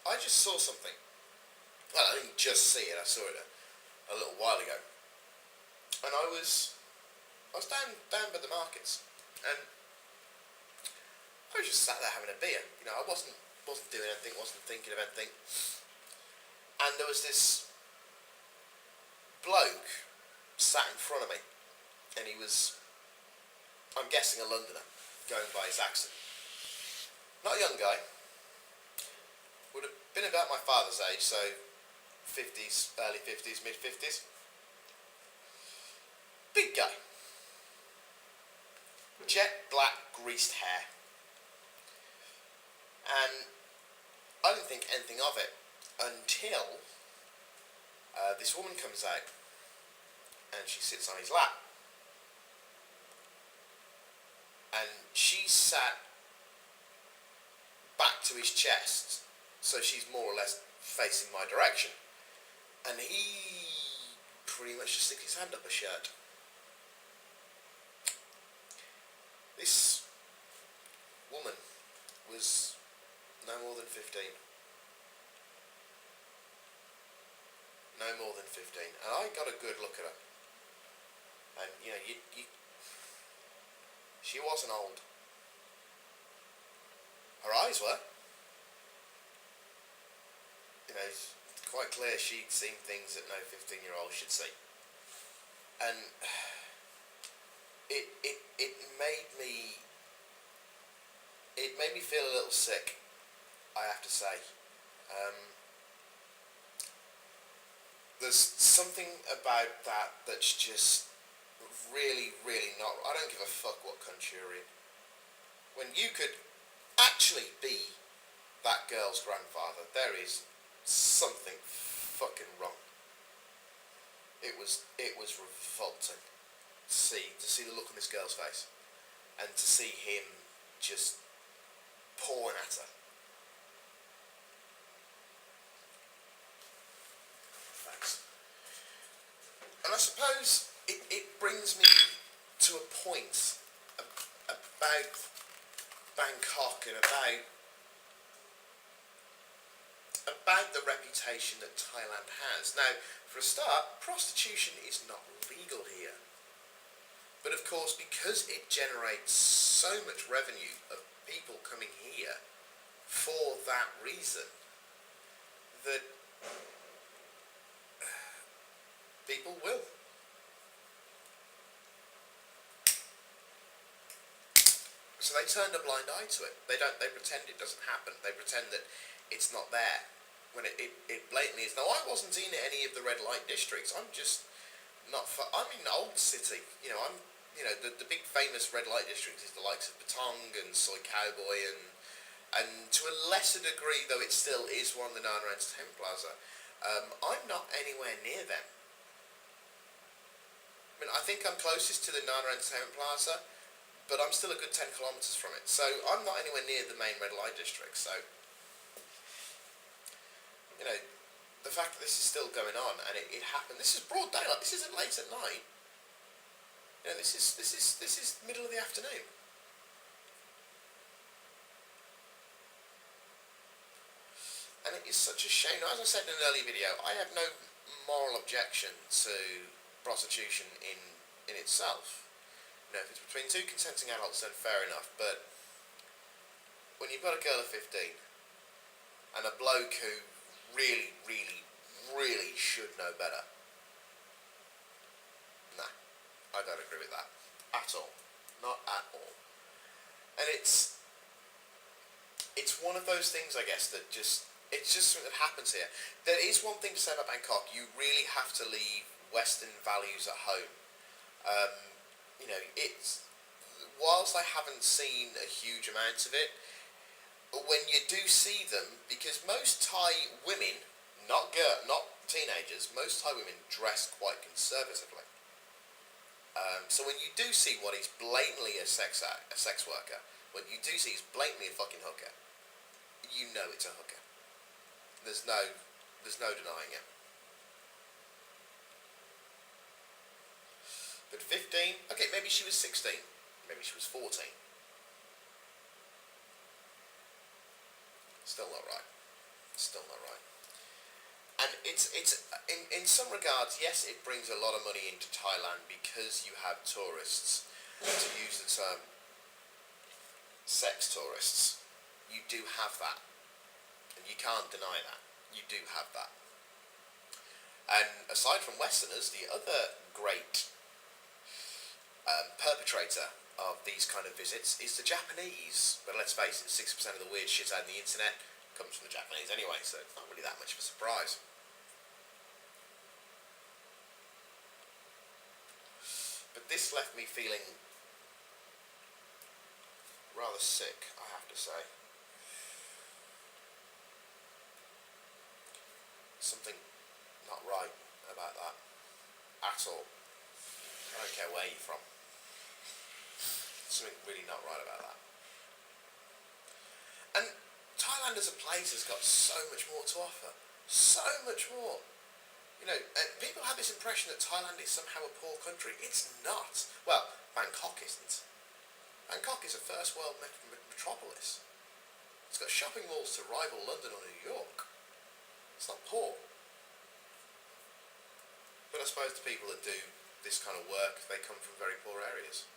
I just saw something. Well, I didn't just see it. I saw it a little while ago, and I was down by the markets, and I was just sat there having a beer. You know, I wasn't doing anything, wasn't thinking of anything, and there was this bloke sat in front of me, and he was, I'm guessing, a Londoner, going by his accent. Not a young guy. Would have been about my father's age, so 50s, early 50s, mid 50s. Big guy. Jet black greased hair. And I didn't think anything of it until this woman comes out and she sits on his lap. And she sat back to his chest, so she's more or less facing my direction. And he pretty much just sticks his hand up her shirt. This woman was no more than 15. No more than 15. And I got a good look at her. And, you know, she wasn't old. Her eyes were. You know, it's quite clear she'd seen things that no 15-year-old should see. And it made me feel a little sick, I have to say. There's something about that that's just really, really not... I don't give a fuck what country you're in. When you could actually be that girl's grandfather, there is something fucking wrong. It was revolting to see the look on this girl's face, and to see him just pouring at her. Thanks. And I suppose it brings me to a point about Bangkok and about the reputation that Thailand has. Now, for a start, prostitution is not legal here. But of course, because it generates so much revenue of people coming here for that reason, that people will. So they turned a blind eye to it. They pretend it doesn't happen. They pretend that it's not there, when it blatantly is. Now, I wasn't in any of the red light districts. I'm just not... I'm in Old City. You know, the big famous red light districts is the likes of Patong and Soy Cowboy, and to a lesser degree, though it still is one of the Nana Entertainment Plaza, I'm not anywhere near them. I mean, I think I'm closest to the Nana Entertainment Plaza, but I'm still a good 10 kilometres from it. So I'm not anywhere near the main red light district. So, you know, the fact that this is still going on and it happened. This is broad daylight. This isn't late at night. You know, this is middle of the afternoon. And it is such a shame. Now, as I said in an earlier video, I have no moral objection to prostitution in itself. You know, if it's between two consenting adults, then fair enough. But when you've got a girl of 15 and a bloke who really, really, really should know better, nah, I don't agree with that at all. Not at all. And it's one of those things, I guess, that it's just something that happens here. There is one thing to say about Bangkok. You really have to leave Western values at home. You know, whilst I haven't seen a huge amount of it, when you do see them, because most Thai women, not teenagers, most Thai women dress quite conservatively. So when you do see what is blatantly a sex worker, what you do see is blatantly a fucking hooker, you know it's a hooker. There's no denying it. But 15, okay, maybe she was 16, maybe she was 14. Still not right. Still not right. And it's in some regards, yes, it brings a lot of money into Thailand because you have tourists. To use the term sex tourists, you do have that, and you can't deny that. You do have that. And aside from Westerners, the other great perpetrator of these kind of visits is the Japanese. But let's face it, 60% of the weird shit on the internet comes from the Japanese anyway, so it's not really that much of a surprise. But this left me feeling rather sick, I have to say. Something not right about that at all. I don't care where you're from. Something really not right about that. And Thailand as a place has got so much more to offer. So much more. You know, people have this impression that Thailand is somehow a poor country. It's not. Well, Bangkok isn't. Bangkok is a first world metropolis. It's got shopping malls to rival London or New York. It's not poor. But I suppose the people that do this kind of work, they come from very poor areas.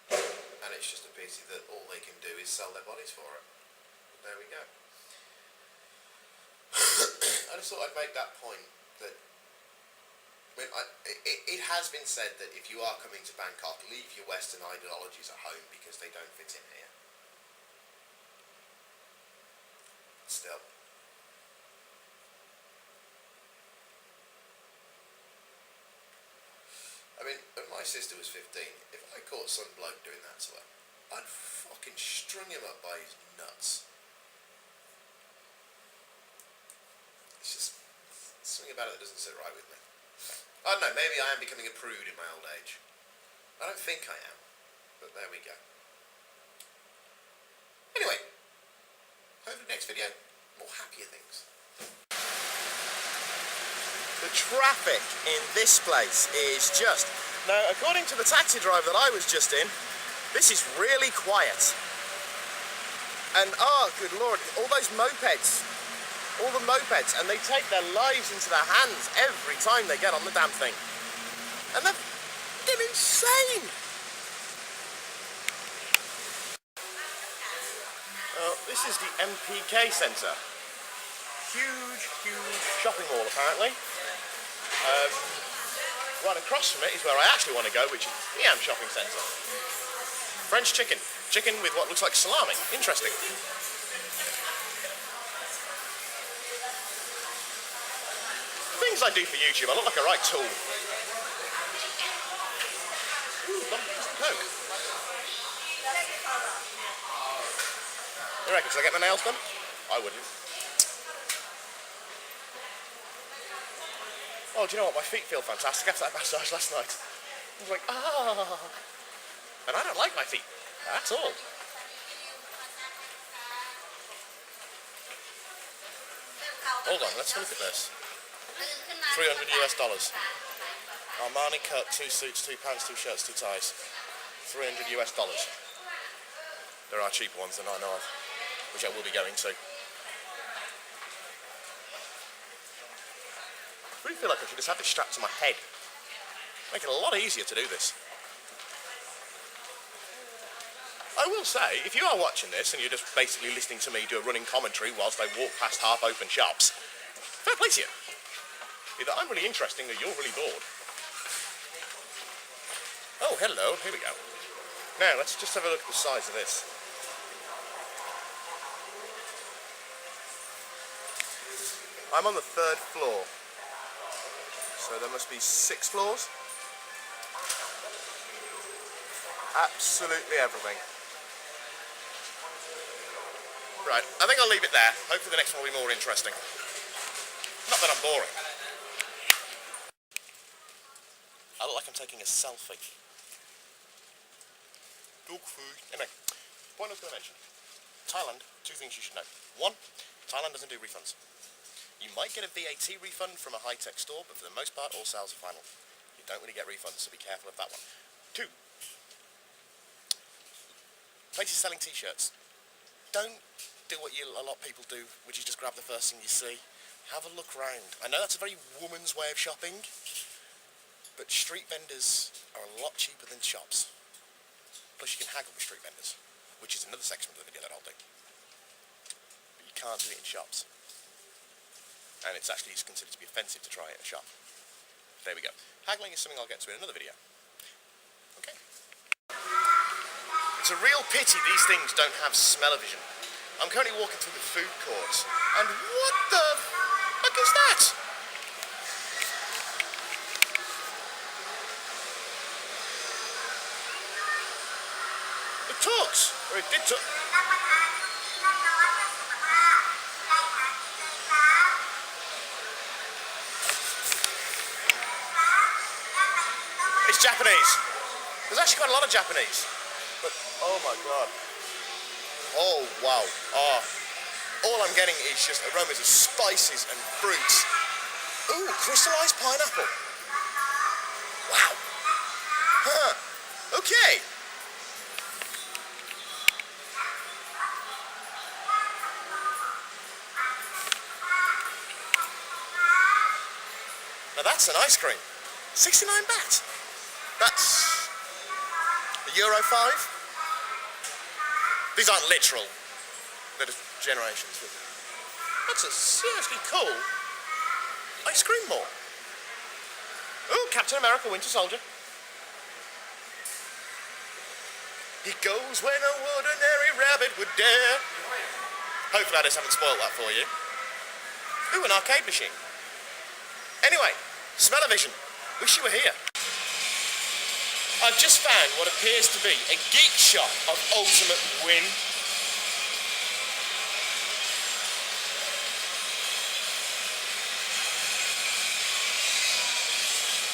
And it's just a pity that all they can do is sell their bodies for it. But there we go. I just thought I'd make that point that, I mean, it has been said that if you are coming to Bangkok, leave your Western ideologies at home because they don't fit in here. Still. I mean, when my sister was 15, if I caught some bloke doing that to her, I'd fucking strung him up by his nuts. It's just something about it that doesn't sit right with me. I don't know, maybe I am becoming a prude in my old age. I don't think I am, but there we go. Anyway, hopefully next video, more happier things. The traffic in this place is just... Now, according to the taxi driver that I was just in, this is really quiet. And, oh, good lord, all those mopeds. All the mopeds, and they take their lives into their hands every time they get on the damn thing. And they're fucking insane! This is the MPK Centre. Huge, huge shopping mall, apparently. Right across from it is where I actually want to go, which is the Am Shopping Centre. French chicken. Chicken with what looks like salami. Interesting. Things I do for YouTube, I look like a right tool. Ooh, dumplings and Coke. You reckon, should I get my nails done? I wouldn't. Oh, do you know what? My feet feel fantastic after that massage last night. I was like, ah. And I don't like my feet at all. Hold on, let's look at this. $300 US. Armani cut, 2 suits, 2 pants, 2 shirts, 2 ties. $300 US. There are cheaper ones than I know of, which I will be going to. I really feel like I should just have it strapped to my head. Make it a lot easier to do this. I will say, if you are watching this and you're just basically listening to me do a running commentary whilst I walk past half-open shops, fair play to you. Either I'm really interesting or you're really bored. Oh, hello, here we go. Now, let's just have a look at the size of this. I'm on the 3rd floor. So there must be 6 floors. Absolutely everything. Right, I think I'll leave it there. Hopefully the next one will be more interesting. Not that I'm boring. I look like I'm taking a selfie. Dog food. Anyway, point I was going to mention. Thailand, 2 things you should know. 1, Thailand doesn't do refunds. You might get a VAT refund from a high-tech store, but for the most part, all sales are final. You don't really get refunds, so be careful of that one. 2, places selling t-shirts. Don't do what a lot of people do, which is just grab the first thing you see. Have a look round. I know that's a very woman's way of shopping, but street vendors are a lot cheaper than shops. Plus you can haggle with street vendors, which is another section of the video that I'll do. But you can't do it in shops. And it's actually considered to be offensive to try it in a shop. There we go. Haggling is something I'll get to in another video. Okay. It's a real pity these things don't have smell-o-vision. I'm currently walking through the food court, and what the fuck is that? It talks, or it did talk. It's Japanese. There's actually quite a lot of Japanese. But, oh my god. Oh, wow. Oh. All I'm getting is just aromas of spices and fruits. Ooh, crystallized pineapple. Wow. Huh. Okay. Now that's an ice cream. 69 baht. That's Euro 5. These aren't literal. They're just generations. That's a seriously cool ice cream mall. Ooh, Captain America Winter Soldier. He goes where no ordinary rabbit would dare. Hopefully I just haven't spoiled that for you. Ooh, an arcade machine. Anyway, smell-o-vision. Wish you were here. I've just found what appears to be a geek shop of ultimate win.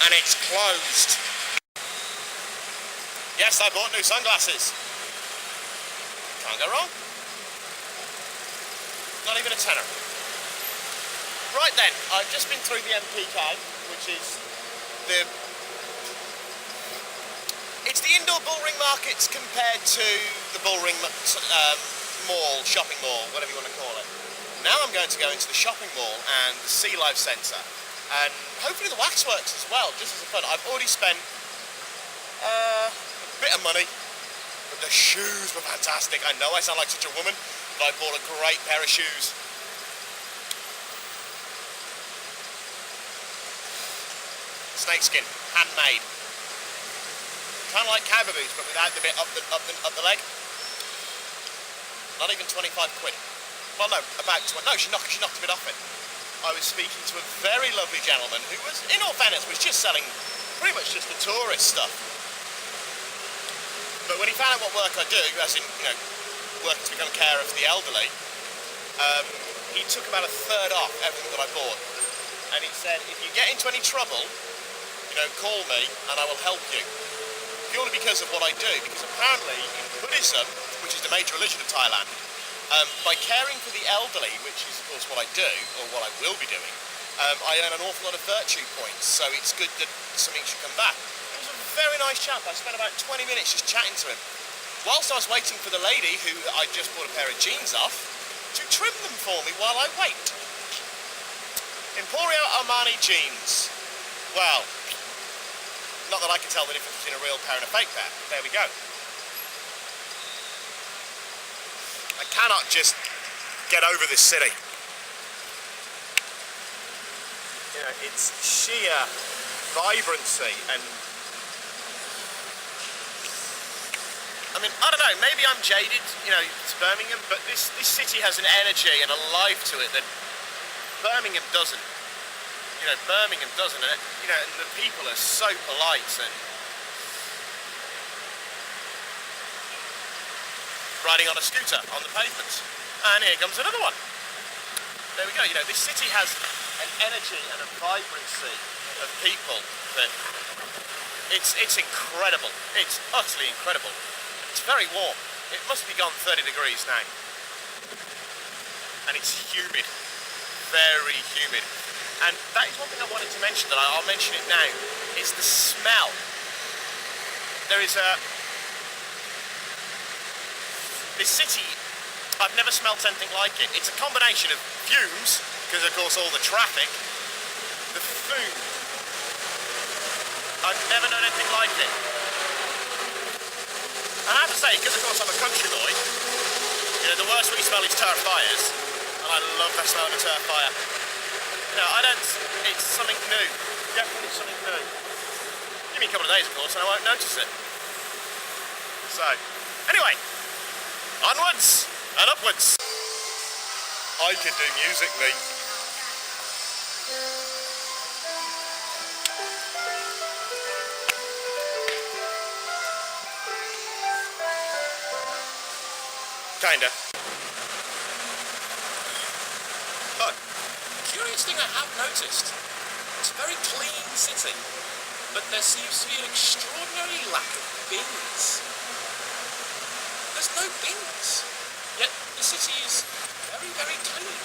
And it's closed. Yes, I bought new sunglasses. Can't go wrong. Not even a tenner. Right then, I've just been through the MPK, which is it's the indoor bullring markets compared to the bullring mall, shopping mall, whatever you want to call it. Now I'm going to go into the shopping mall and the Sea Life Centre, and hopefully the waxworks as well, just as a fun. I've already spent a bit of money, but the shoes were fantastic. I know I sound like such a woman, but I bought a great pair of shoes. Snakeskin, handmade. Kind of like cowboy boots, but without the bit up the leg. Not even 25 quid. Well, no, about 20. No, she knocked a bit off it. I was speaking to a very lovely gentleman who was, in all fairness, was just selling pretty much just the tourist stuff. But when he found out what work I do, as in, you know, working to become a carer for the elderly, he took about a third off everything that I bought. And he said, if you get into any trouble, you know, call me and I will help you. Purely because of what I do, because apparently in Buddhism, which is the major religion of Thailand, by caring for the elderly, which is of course what I do, or what I will be doing, I earn an awful lot of virtue points, so it's good that something should come back. He was a very nice chap. I spent about 20 minutes just chatting to him, whilst I was waiting for the lady, who I just bought a pair of jeans off, to trim them for me while I wait. Emporio Armani jeans. Well, not that I can tell the difference between a real pair and a fake pair. There we go. I cannot just get over this city. You know, it's sheer vibrancy and... I mean, I don't know, maybe I'm jaded, you know, it's Birmingham, but this city has an energy and a life to it that Birmingham doesn't. You know, Birmingham doesn't, and you know, and the people are so polite and riding on a scooter on the pavements. And here comes another one. There we go. You know, this city has an energy and a vibrancy of people that it's incredible. It's utterly incredible. It's very warm. It must be gone 30 degrees now, and it's humid, very humid. And that is one thing I wanted to mention, that I'll mention it now, is the smell. There is this city, I've never smelt anything like it. It's a combination of fumes, because of course all the traffic, the food. I've never known anything like it. And I have to say, because of course I'm a country boy, you know, the worst we smell is turf fires, and I love the smell of a turf fire. You know, it's something new, definitely something new. Give me a couple of days, of course, and I won't notice it. So, anyway, onwards and upwards. I can do music, me. Kinda. But, curious thing I have noticed, it's a very clean city, but there seems to be an extraordinary lack of bins. There's no bins, yet the city is very, very clean.